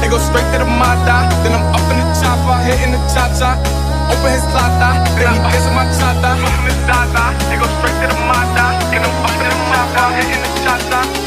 it go straight to the Mata. Then I'm up in the chopper, hitting the cha-cha. Open his plata, then he dancing my chata. Open his dada, it go straight to the Mata. Then I'm up in the chopper, hitting the cha-cha.